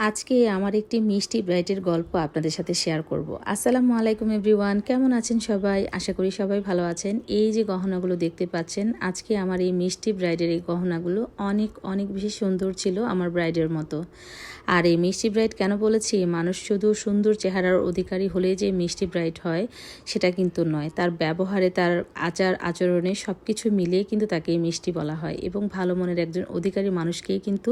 আজকে আমার একটি মিষ্টি ব্রাইডের গল্প আপনাদের সাথে শেয়ার করব। আসসালামু আলাইকুম এভরিওয়ান, কেমন আছেন সবাই? আশা করি সবাই ভালো আছেন। এই যে গহনাগুলো দেখতে পাচ্ছেন, আজকে আমার এই মিষ্টি ব্রাইডের এই গহনাগুলো অনেক অনেক বেশি সুন্দর ছিল, আমার ব্রাইডের মতো। আর এই মিষ্টি ব্রাইড কেন বলেছি, মানুষ শুধু সুন্দর চেহারার অধিকারী হলেই যে মিষ্টি ব্রাইড হয় সেটা কিন্তু নয়। তার ব্যবহারে, তার আচার আচরণে সব কিছু মিলিয়ে কিন্তু তাকে মিষ্টি বলা হয়, এবং ভালো মনের একজন অধিকারী মানুষকেই কিন্তু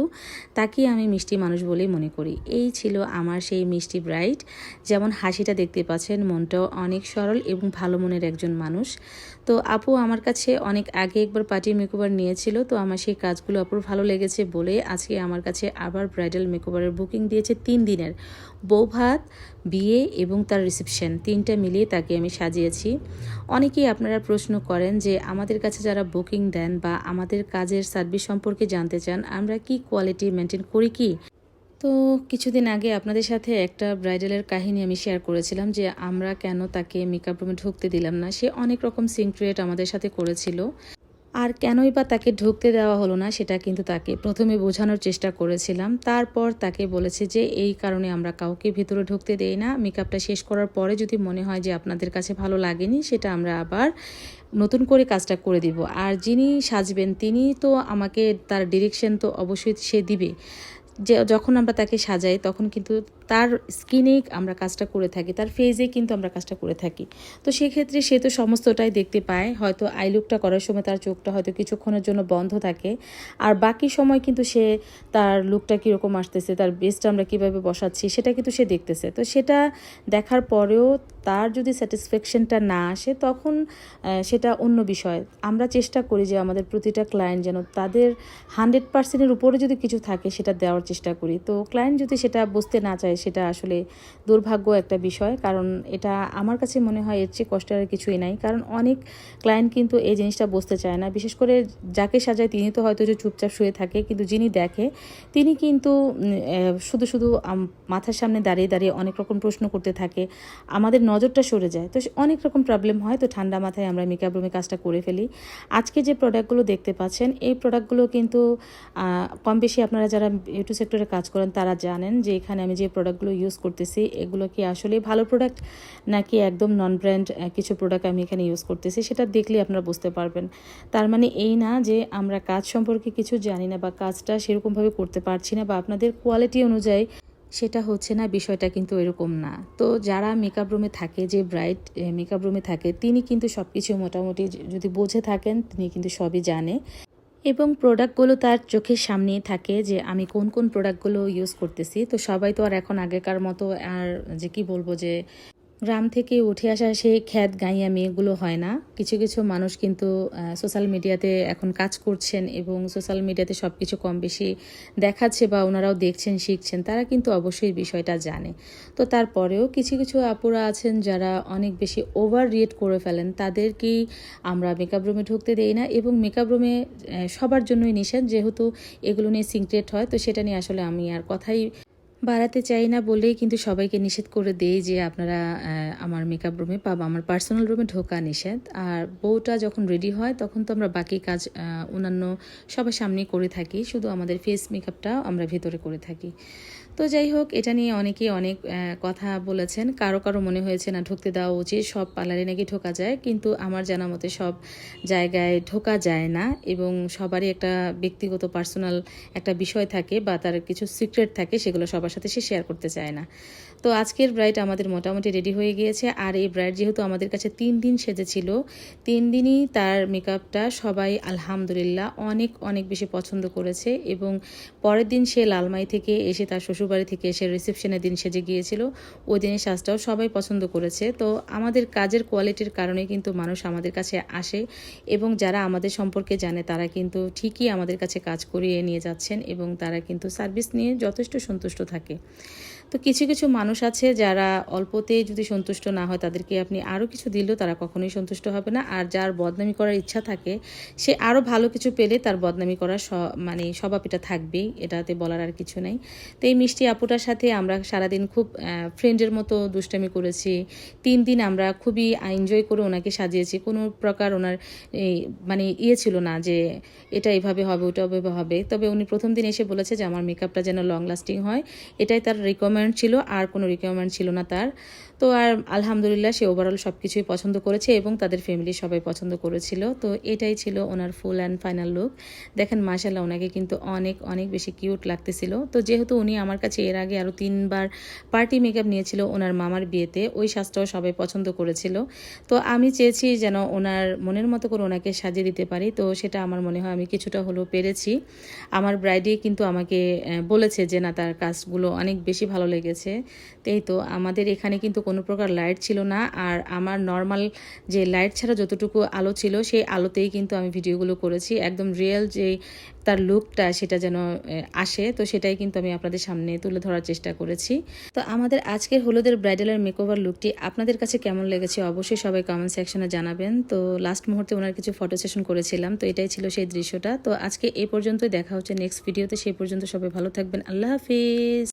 তাকে আমি মিষ্টি মানুষ বলেই মনে করি। এই ছিল আমার সেই মিষ্টি ব্রাইড। যেমন হাসিটা দেখতে পাচ্ছেন, মনটাও অনেক সরল এবং ভালো মনের একজন মানুষ। তো আপু আমার কাছে অনেক আগে একবার পার্টি মেকওভার নিয়েছিল, তো আমার সেই কাজগুলো আপুর ভালো লেগেছে বলে আজকে আমার কাছে আবার ব্রাইডাল মেকওভারের বুকিং দিয়েছে 3 দিনের। বৌভাত, বিয়ে এবং তার রিসেপশন, 3টা মিলিয়ে তাকে আমি সাজিয়েছি। অনেকেই আপনারা প্রশ্ন করেন যে আমাদের কাছে যারা বুকিং দেন বা আমাদের কাজের সার্ভিস সম্পর্কে জানতে চান, আমরা কি কোয়ালিটি মেনটেন করি কি। তো কিছুদিন আগে আপনাদের সাথে একটা ব্রাইডালের কাহিনী আমি শেয়ার করেছিলাম যে আমরা কেন তাকে মেকআপ রুমে ঢুকতে দিলাম না। সে অনেক রকম সিক্রেট আমাদের সাথে করেছিল, আর কেনই বা তাকে ঢুকতে দেওয়া হলো না সেটা কিন্তু তাকে প্রথমে বোঝানোর চেষ্টা করেছিলাম। তারপর তাকে বলেছে যে এই কারণে আমরা কাউকে ভিতরে ঢুকতে দেই না। মেকআপটা শেষ করার পরে যদি মনে হয় যে আপনাদের কাছে ভালো লাগেনি, সেটা আমরা আবার নতুন করে কাজটা করে দিব। আর যিনি সাজবেন তিনি তো আমাকে তার ডিরেকশন তো অবশ্যই সে দিবে। যে যখন আমরা তাকে সাজাই তখন কিন্তু তার স্কিনেই আমরা কাজটা করে থাকি, তার ফেজে কিন্তু আমরা কাজটা করে থাকি। তো সেক্ষেত্রে সে তো সমস্তটাই দেখতে পায়। হয়তো আই লুকটা করার সময় তার চোখটা হয়তো কিছুক্ষণের জন্য বন্ধ থাকে, আর বাকি সময় কিন্তু সে তার লুকটা কীরকম আসতেছে, তার বেসটা আমরা কীভাবে বসাচ্ছি সেটা কিন্তু সে দেখতেছে। তো সেটা দেখার পরেও তার যদি স্যাটিসফ্যাকশনটা না আসে তখন সেটা অন্য বিষয়। আমরা চেষ্টা করি যে আমাদের প্রতিটা ক্লায়েন্ট যেন তাদের 100%-এর উপরে যদি কিছু থাকে সেটা দেওয়ার চেষ্টা করি। তো ক্লায়েন্ট যদি সেটা বুঝতে না চায় সেটা আসলে দুর্ভাগ্য একটা বিষয়, কারণ এটা আমার কাছে মনে হয় এর চেয়ে কষ্টের আর কিছুই নাই। কারণ অনেক ক্লায়েন্ট কিন্তু এই জিনিসটা বুঝতে চায় না। বিশেষ করে যাকে সাজায় তিনি তো হয়তো যে চুপচাপ শুয়ে থাকে, কিন্তু যিনি দেখে তিনি কিন্তু শুধু শুধু মাথার সামনে দাঁড়িয়ে দাঁড়িয়ে অনেক রকম প্রশ্ন করতে থাকে, আমাদের নজরটা সরে যায়। তো অনেক রকম প্রবলেম হয়। তো ঠান্ডা মাথায় আমরা মেকআপ রুমে কাজটা করে ফেলি। আজকে যে প্রোডাক্টগুলো দেখতে পাচ্ছেন, এই প্রোডাক্টগুলো কিন্তু কম বেশি আপনারা যারা বিউটি সেক্টরে কাজ করেন তারা জানেন যে এখানে আমি যে প্রোডাক্টগুলো ইউজ করতেছি এগুলো কি আসলে ভালো প্রোডাক্ট নাকি একদম নন ব্র্যান্ড কিছু প্রোডাক্ট আমি এখানে ইউজ করতেছি, সেটা দেখলে আপনারা বুঝতে পারবেন। তার মানে এই না যে আমরা কাজ সম্পর্কে কিছু জানি না বা কাজটা সেরকমভাবে করতে পারছি না বা আপনাদের কোয়ালিটি অনুযায়ী সেটা হচ্ছে না, বিষয়টা কিন্তু এরকম না। তো যারা মেকআপ রুমে থাকে, যে ব্রাইড মেকআপ রুমে থাকে, তিনি কিন্তু সব কিছু মোটামুটি যদি বুঝে থাকেন তিনি কিন্তু সবই জানে, এবং প্রোডাক্টগুলো তার চোখের সামনেই থাকে যে আমি কোন কোন প্রোডাক্টগুলো ইউজ করতেছি। তো সবাই তো আর এখন আগেকার মতো আর যে কি বলবো যে গ্রাম থেকে উঠে আসা সেই খ্যাত গাইয়া মেয়েগুলো হয় না। কিছু কিছু মানুষ কিন্তু সোশ্যাল মিডিয়াতে এখন কাজ করছেন এবং সোশ্যাল মিডিয়াতে সব কিছু কম বেশি দেখাচ্ছে বা ওনারাও দেখছেন, শিখছেন, তারা কিন্তু অবশ্যই বিষয়টা জানে। তো তারপরেও কিছু কিছু আপুরা আছেন যারা অনেক বেশি ওভার রিয়েক্ট করে ফেলেন, তাদেরকেই আমরা মেকআপ রুমে ঢুকতে দেই না। এবং মেকআপ রুমে সবার জন্যই নিষেধ, যেহেতু এগুলো নিয়ে সিক্রেট হয়। তো সেটা নিয়ে আসলে আমি আর কথাই বাড়াতে চাই না বলেই কিন্তু সবাইকে নিষেধ করে দেই যে আপনারা আমার মেকআপ রুমে বা আমার পার্সোনাল রুমে ঢোকা নিষেধ। আর বউটা যখন রেডি হয় তখন তো আমরা বাকি কাজ অন্যান্য সবার সামনেই করে থাকি, শুধু আমাদের ফেস মেকআপটা আমরা ভেতরে করে থাকি। তো যাই হোক, এটা নিয়ে অনেকেই অনেক কথা বলেছেন। কারো কারো মনে হয়েছে না ঢুকতে দেওয়া উচিত, সব পার্লারে নাকি ঢোকা যায়, কিন্তু আমার জানা মতে সব জায়গায় ঢোকা যায় না, এবং সবারই একটা ব্যক্তিগত পার্সোনাল একটা বিষয় থাকে বা তার কিছু সিক্রেট থাকে, সেগুলো সবার সাথে সে শেয়ার করতে চায় না। তো আজকের ব্রাইড আমাদের মোটামুটি রেডি হয়ে গিয়েছে। আর এই ব্রাইড যেহেতু আমাদের কাছে 3 দিন সেজেছিল, 3 দিনই তার মেকআপটা সবাই আলহামদুলিল্লাহ অনেক অনেক বেশি পছন্দ করেছে। এবং পরের দিন সে লালমাই থেকে এসে, তার শ্বশুরবাড়ি থেকে এসে রিসেপশনের দিন সেজে গিয়েছিল, ওই দিনের সাজটাও সবাই পছন্দ করেছে। তো আমাদের কাজের কোয়ালিটির কারণে কিন্তু মানুষ আমাদের কাছে আসে, এবং যারা আমাদের সম্পর্কে জানে তারা কিন্তু ঠিকই আমাদের কাছে কাজ করিয়ে নিয়ে যাচ্ছেন, এবং তারা কিন্তু সার্ভিস নিয়ে যথেষ্ট সন্তুষ্ট থাকে। তো কিছু কিছু মানুষ আছে যারা অল্পতেই যদি সন্তুষ্ট না হয়, তাদেরকে আপনি আরও কিছু দিলেও তারা কখনোই সন্তুষ্ট হবে না। আর যার বদনামি করার ইচ্ছা থাকে, সে আরও ভালো কিছু পেলে তার বদনামি করার মানে স্বভাব এটা থাকবেই, এটাতে বলার আর কিছু নেই। তো এই মিষ্টি আপুটার সাথে আমরা সারাদিন খুব ফ্রেন্ডের মতো দুষ্টামি করেছি। 3 দিন আমরা খুবই এনজয় করে ওনাকে সাজিয়েছি। কোনো প্রকার ওনার এই মানে ছিল না যে এটা এভাবে হবে, ওটা ওভাবে হবে। তবে উনি প্রথম দিন এসে বলেছে যে আমার মেকআপটা যেন লং লাস্টিং হয়, এটাই তার রিকোয়ারমেন্ট ছিল, আর কোনো রিকোয়ারমেন্ট ছিল না তার। তো আর আলহামদুলিল্লাহ সে ওভারঅল সব কিছুই পছন্দ করেছে এবং তাদের ফ্যামিলি সবাই পছন্দ করেছিল। তো এটাই ছিল ওনার ফুল অ্যান্ড ফাইনাল লুক। দেখেন মাশাআল্লাহ ওনাকে কিন্তু অনেক অনেক বেশি কিউট লাগতেছিল। তো যেহেতু উনি আমার কাছে এর আগে আরও 3বার পার্টি মেকআপ নিয়েছিল ওনার মামার বিয়েতে, ওই সাজটাও সবাই পছন্দ করেছিল। তো আমি চেয়েছি যেন ওনার মনের মতো করে ওনাকে সাজিয়ে দিতে পারি। তো সেটা আমার মনে হয় আমি কিছুটা হলেও পেরেছি। আমার ব্রাইডই কিন্তু আমাকে বলেছে যে না, তার কাজগুলো অনেক বেশি ভালো লেগেছে। তাই তো আমাদের এখানে কিন্তু কোনো প্রকার লাইট ছিল না, আর আমার নর্মাল যে লাইট ছাড়া যতটুকু আলো ছিল সেই আলোতেই কিন্তু আমি ভিডিওগুলো করেছি। একদম রিয়েল যে তার লুকটা সেটা যেন আসে, তো সেটাই কিন্তু আমি আপনাদের সামনে তুলে ধরার চেষ্টা করেছি। তো আমাদের আজকের হলুদের ব্রাইডালের মেকওভার লুকটি আপনাদের কাছে কেমন লেগেছে অবশ্যই সবাই কমেন্ট সেকশনে জানাবেন। তো লাস্ট মুহূর্তে ওনার কিছু ফটো সেশন করেছিলাম, তো এটাই ছিল সেই দৃশ্যটা। তো আজকে এই পর্যন্তই, দেখা হচ্ছে নেক্সট ভিডিওতে। সেই পর্যন্ত সবাই ভালো থাকবেন। আল্লাহ হাফিজ।